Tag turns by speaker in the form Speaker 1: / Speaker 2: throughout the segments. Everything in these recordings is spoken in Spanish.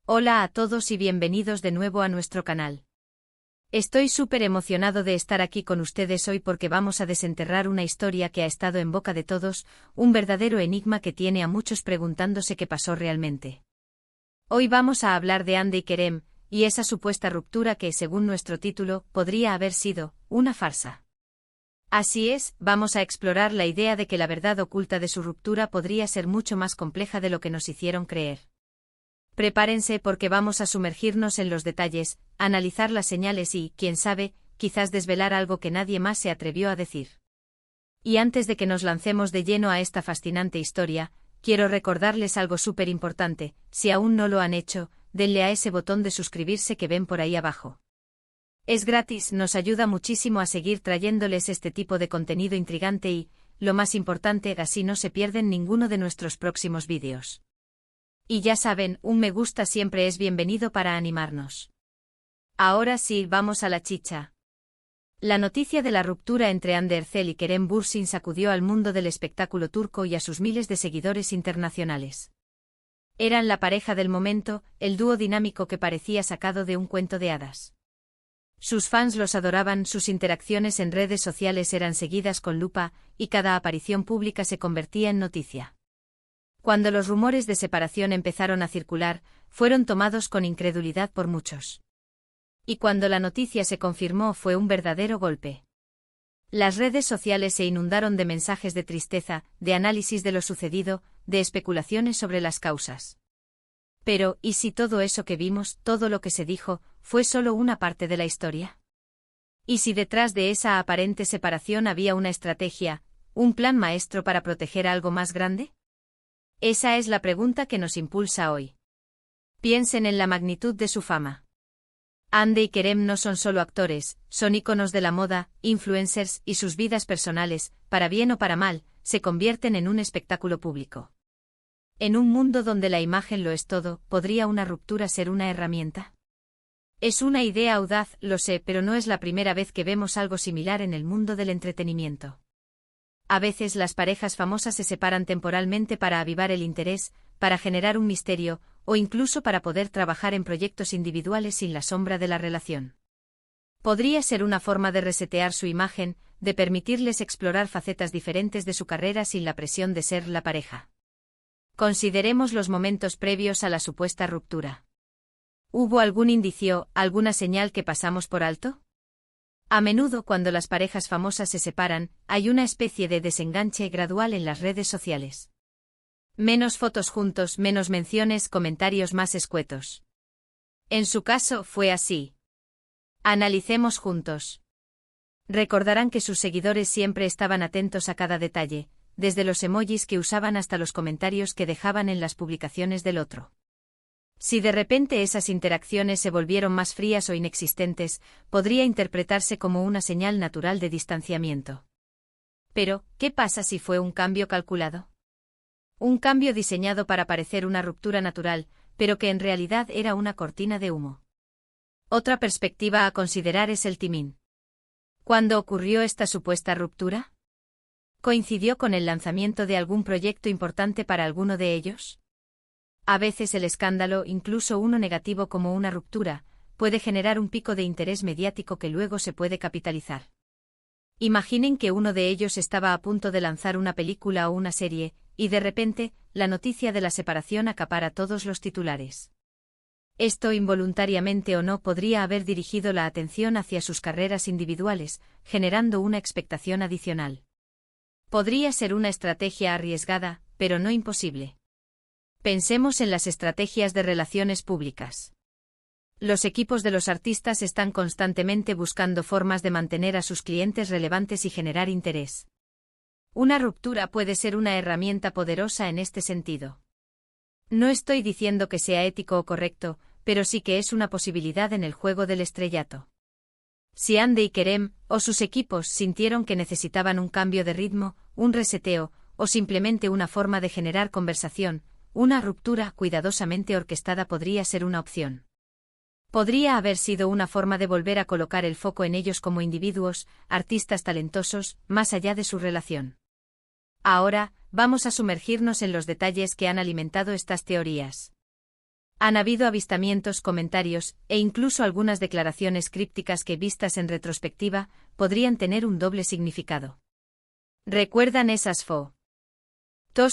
Speaker 1: Hola a todos y bienvenidos de nuevo a nuestro canal. Estoy súper emocionado de estar aquí con ustedes hoy porque vamos a desenterrar una historia que ha estado en boca de todos, un verdadero enigma que tiene a muchos preguntándose qué pasó realmente. Hoy vamos a hablar de Hande y Kerem, y esa supuesta ruptura que, según nuestro título, podría haber sido una farsa. Así es, vamos a explorar la idea de que la verdad oculta de su ruptura podría ser mucho más compleja de lo que nos hicieron creer. Prepárense porque vamos a sumergirnos en los detalles, analizar las señales y, quién sabe, quizás desvelar algo que nadie más se atrevió a decir. Y antes de que nos lancemos de lleno a esta fascinante historia, quiero recordarles algo súper importante: si aún no lo han hecho, denle a ese botón de suscribirse que ven por ahí abajo. Es gratis, nos ayuda muchísimo a seguir trayéndoles este tipo de contenido intrigante y, lo más importante, así no se pierden ninguno de nuestros próximos vídeos. Y ya saben, un me gusta siempre es bienvenido para animarnos. Ahora sí, vamos a la chicha. La noticia de la ruptura entre Hande Erçel y Kerem Bürsin sacudió al mundo del espectáculo turco y a sus miles de seguidores internacionales. Eran la pareja del momento, el dúo dinámico que parecía sacado de un cuento de hadas. Sus fans los adoraban, sus interacciones en redes sociales eran seguidas con lupa, y cada aparición pública se convertía en noticia. Cuando los rumores de separación empezaron a circular, fueron tomados con incredulidad por muchos. Y cuando la noticia se confirmó fue un verdadero golpe. Las redes sociales se inundaron de mensajes de tristeza, de análisis de lo sucedido, de especulaciones sobre las causas. Pero, ¿y si todo eso que vimos, todo lo que se dijo, fue solo una parte de la historia? ¿Y si detrás de esa aparente separación había una estrategia, un plan maestro para proteger algo más grande? Esa es la pregunta que nos impulsa hoy. Piensen en la magnitud de su fama. Hande y Kerem no son solo actores, son íconos de la moda, influencers, y sus vidas personales, para bien o para mal, se convierten en un espectáculo público. En un mundo donde la imagen lo es todo, ¿podría una ruptura ser una herramienta? Es una idea audaz, lo sé, pero no es la primera vez que vemos algo similar en el mundo del entretenimiento. A veces las parejas famosas se separan temporalmente para avivar el interés, para generar un misterio, o incluso para poder trabajar en proyectos individuales sin la sombra de la relación. Podría ser una forma de resetear su imagen, de permitirles explorar facetas diferentes de su carrera sin la presión de ser la pareja. Consideremos los momentos previos a la supuesta ruptura. ¿Hubo algún indicio, alguna señal que pasamos por alto? A menudo cuando las parejas famosas se separan, hay una especie de desenganche gradual en las redes sociales. Menos fotos juntos, menos menciones, comentarios más escuetos. En su caso fue así. Analicemos juntos. Recordarán que sus seguidores siempre estaban atentos a cada detalle, desde los emojis que usaban hasta los comentarios que dejaban en las publicaciones del otro. Si de repente esas interacciones se volvieron más frías o inexistentes, podría interpretarse como una señal natural de distanciamiento. Pero, ¿qué pasa si fue un cambio calculado? Un cambio diseñado para parecer una ruptura natural, pero que en realidad era una cortina de humo. Otra perspectiva a considerar es el timing. ¿Cuándo ocurrió esta supuesta ruptura? ¿Coincidió con el lanzamiento de algún proyecto importante para alguno de ellos? A veces el escándalo, incluso uno negativo como una ruptura, puede generar un pico de interés mediático que luego se puede capitalizar. Imaginen que uno de ellos estaba a punto de lanzar una película o una serie, y de repente, la noticia de la separación acapara todos los titulares. Esto, involuntariamente o no, podría haber dirigido la atención hacia sus carreras individuales, generando una expectación adicional. Podría ser una estrategia arriesgada, pero no imposible. Pensemos en las estrategias de relaciones públicas. Los equipos de los artistas están constantemente buscando formas de mantener a sus clientes relevantes y generar interés. Una ruptura puede ser una herramienta poderosa en este sentido. No estoy diciendo que sea ético o correcto, pero sí que es una posibilidad en el juego del estrellato. Si Hande y Kerem, o sus equipos, sintieron que necesitaban un cambio de ritmo, un reseteo, o simplemente una forma de generar conversación, una ruptura cuidadosamente orquestada podría ser una opción. Podría haber sido una forma de volver a colocar el foco en ellos como individuos, artistas talentosos, más allá de su relación. Ahora, vamos a sumergirnos en los detalles que han alimentado estas teorías. Han habido avistamientos, comentarios, e incluso algunas declaraciones crípticas que, vistas en retrospectiva, podrían tener un doble significado. ¿Recuerdan esas fotos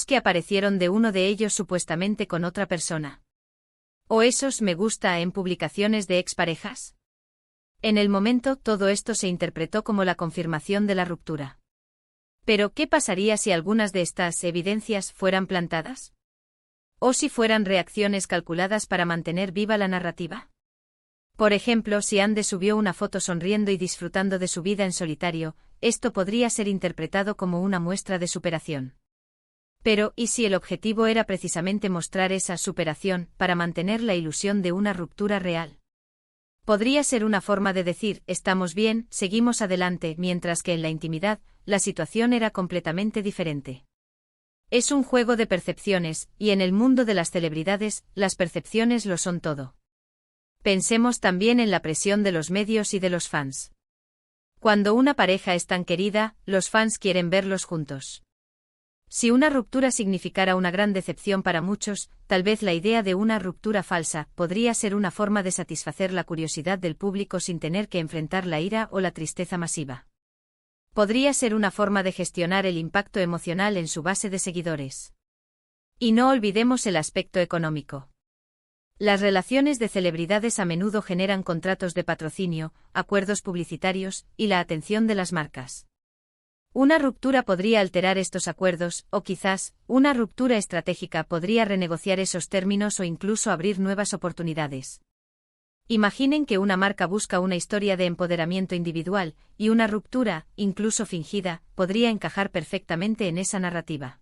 Speaker 1: que aparecieron de uno de ellos supuestamente con otra persona? ¿O esos me gusta en publicaciones de exparejas? En el momento, todo esto se interpretó como la confirmación de la ruptura. Pero, ¿qué pasaría si algunas de estas evidencias fueran plantadas? ¿O si fueran reacciones calculadas para mantener viva la narrativa? Por ejemplo, si Andy subió una foto sonriendo y disfrutando de su vida en solitario, esto podría ser interpretado como una muestra de superación. Pero, ¿y si el objetivo era precisamente mostrar esa superación para mantener la ilusión de una ruptura real? Podría ser una forma de decir, estamos bien, seguimos adelante, mientras que en la intimidad, la situación era completamente diferente. Es un juego de percepciones, y en el mundo de las celebridades, las percepciones lo son todo. Pensemos también en la presión de los medios y de los fans. Cuando una pareja es tan querida, los fans quieren verlos juntos. Si una ruptura significara una gran decepción para muchos, tal vez la idea de una ruptura falsa podría ser una forma de satisfacer la curiosidad del público sin tener que enfrentar la ira o la tristeza masiva. Podría ser una forma de gestionar el impacto emocional en su base de seguidores. Y no olvidemos el aspecto económico. Las relaciones de celebridades a menudo generan contratos de patrocinio, acuerdos publicitarios y la atención de las marcas. Una ruptura podría alterar estos acuerdos, o quizás, una ruptura estratégica podría renegociar esos términos o incluso abrir nuevas oportunidades. Imaginen que una marca busca una historia de empoderamiento individual, y una ruptura, incluso fingida, podría encajar perfectamente en esa narrativa.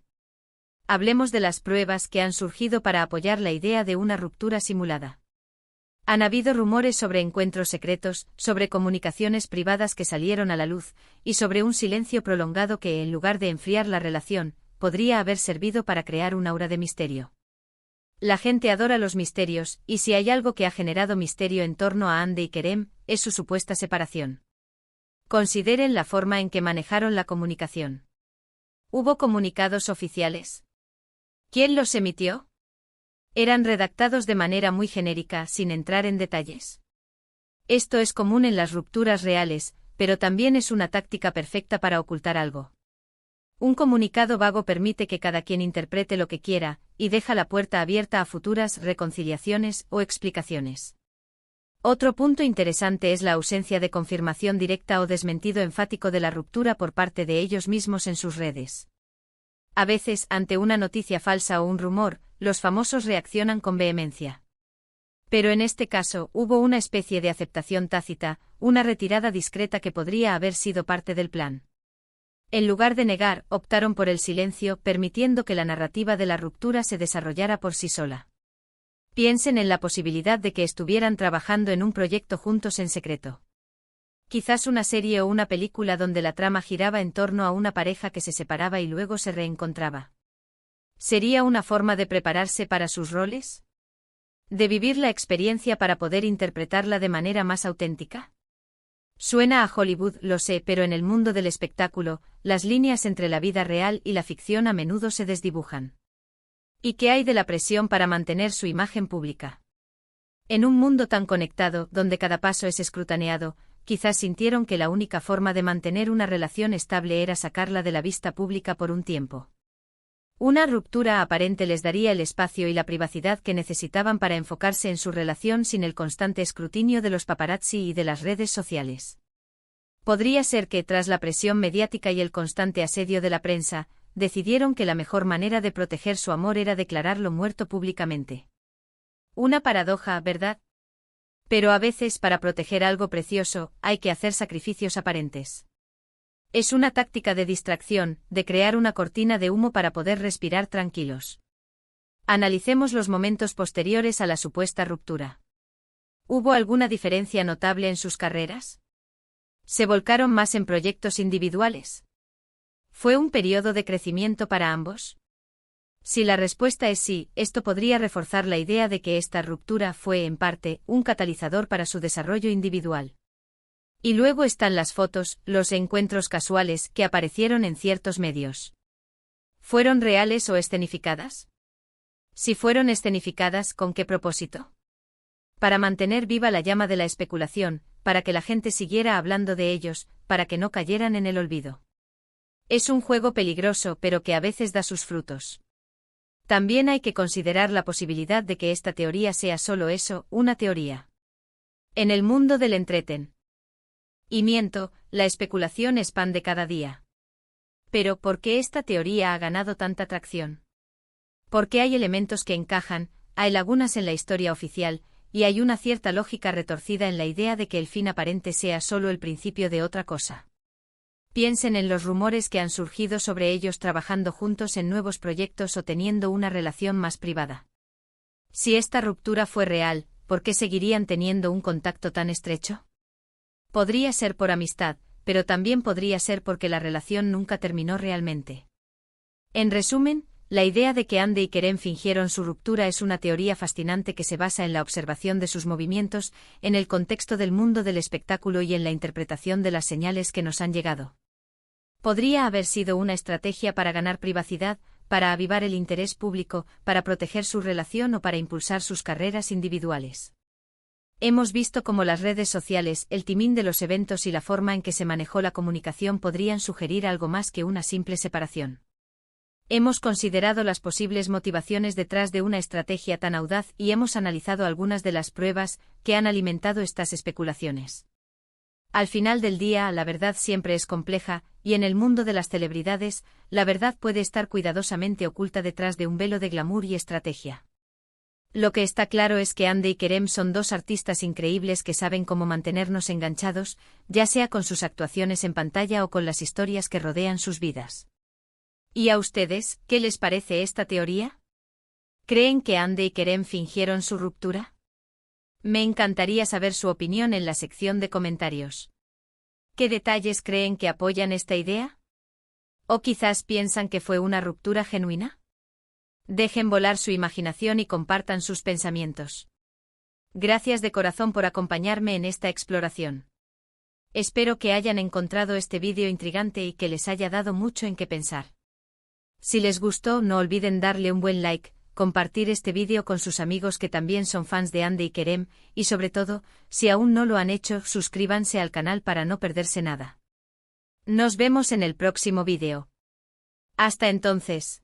Speaker 1: Hablemos de las pruebas que han surgido para apoyar la idea de una ruptura simulada. Han habido rumores sobre encuentros secretos, sobre comunicaciones privadas que salieron a la luz, y sobre un silencio prolongado que, en lugar de enfriar la relación, podría haber servido para crear un aura de misterio. La gente adora los misterios, y si hay algo que ha generado misterio en torno a Andy y Kerem, es su supuesta separación. Consideren la forma en que manejaron la comunicación. ¿Hubo comunicados oficiales? ¿Quién los emitió? Eran redactados de manera muy genérica, sin entrar en detalles. Esto es común en las rupturas reales, pero también es una táctica perfecta para ocultar algo. Un comunicado vago permite que cada quien interprete lo que quiera, y deja la puerta abierta a futuras reconciliaciones o explicaciones. Otro punto interesante es la ausencia de confirmación directa o desmentido enfático de la ruptura por parte de ellos mismos en sus redes. A veces, ante una noticia falsa o un rumor, los famosos reaccionan con vehemencia. Pero en este caso, hubo una especie de aceptación tácita, una retirada discreta que podría haber sido parte del plan. En lugar de negar, optaron por el silencio, permitiendo que la narrativa de la ruptura se desarrollara por sí sola. Piensen en la posibilidad de que estuvieran trabajando en un proyecto juntos en secreto. Quizás una serie o una película donde la trama giraba en torno a una pareja que se separaba y luego se reencontraba. ¿Sería una forma de prepararse para sus roles? ¿De vivir la experiencia para poder interpretarla de manera más auténtica? Suena a Hollywood, lo sé, pero en el mundo del espectáculo, las líneas entre la vida real y la ficción a menudo se desdibujan. ¿Y qué hay de la presión para mantener su imagen pública? En un mundo tan conectado, donde cada paso es escrutaneado, quizás sintieron que la única forma de mantener una relación estable era sacarla de la vista pública por un tiempo. Una ruptura aparente les daría el espacio y la privacidad que necesitaban para enfocarse en su relación sin el constante escrutinio de los paparazzi y de las redes sociales. Podría ser que, tras la presión mediática y el constante asedio de la prensa, decidieron que la mejor manera de proteger su amor era declararlo muerto públicamente. Una paradoja, ¿verdad? Pero a veces, para proteger algo precioso, hay que hacer sacrificios aparentes. Es una táctica de distracción, de crear una cortina de humo para poder respirar tranquilos. Analicemos los momentos posteriores a la supuesta ruptura. ¿Hubo alguna diferencia notable en sus carreras? ¿Se volcaron más en proyectos individuales? ¿Fue un periodo de crecimiento para ambos? Si la respuesta es sí, esto podría reforzar la idea de que esta ruptura fue, en parte, un catalizador para su desarrollo individual. Y luego están las fotos, los encuentros casuales que aparecieron en ciertos medios. ¿Fueron reales o escenificadas? Si fueron escenificadas, ¿con qué propósito? Para mantener viva la llama de la especulación, para que la gente siguiera hablando de ellos, para que no cayeran en el olvido. Es un juego peligroso, pero que a veces da sus frutos. También hay que considerar la posibilidad de que esta teoría sea solo eso, una teoría. En el mundo del entretenimiento, la especulación expande cada día. Pero, ¿por qué esta teoría ha ganado tanta atracción? Porque hay elementos que encajan, hay lagunas en la historia oficial, y hay una cierta lógica retorcida en la idea de que el fin aparente sea solo el principio de otra cosa. Piensen en los rumores que han surgido sobre ellos trabajando juntos en nuevos proyectos o teniendo una relación más privada. Si esta ruptura fue real, ¿por qué seguirían teniendo un contacto tan estrecho? Podría ser por amistad, pero también podría ser porque la relación nunca terminó realmente. En resumen, la idea de que Andy y Kerem fingieron su ruptura es una teoría fascinante que se basa en la observación de sus movimientos, en el contexto del mundo del espectáculo y en la interpretación de las señales que nos han llegado. Podría haber sido una estrategia para ganar privacidad, para avivar el interés público, para proteger su relación o para impulsar sus carreras individuales. Hemos visto cómo las redes sociales, el timing de los eventos y la forma en que se manejó la comunicación podrían sugerir algo más que una simple separación. Hemos considerado las posibles motivaciones detrás de una estrategia tan audaz y hemos analizado algunas de las pruebas que han alimentado estas especulaciones. Al final del día, la verdad siempre es compleja, y en el mundo de las celebridades, la verdad puede estar cuidadosamente oculta detrás de un velo de glamour y estrategia. Lo que está claro es que Andy y Kerem son dos artistas increíbles que saben cómo mantenernos enganchados, ya sea con sus actuaciones en pantalla o con las historias que rodean sus vidas. ¿Y a ustedes, qué les parece esta teoría? ¿Creen que Andy y Kerem fingieron su ruptura? Me encantaría saber su opinión en la sección de comentarios. ¿Qué detalles creen que apoyan esta idea? ¿O quizás piensan que fue una ruptura genuina? Dejen volar su imaginación y compartan sus pensamientos. Gracias de corazón por acompañarme en esta exploración. Espero que hayan encontrado este vídeo intrigante y que les haya dado mucho en qué pensar. Si les gustó, no olviden darle un buen like, compartir este vídeo con sus amigos que también son fans de Andy y Kerem, y sobre todo, si aún no lo han hecho, suscríbanse al canal para no perderse nada. Nos vemos en el próximo vídeo. Hasta entonces.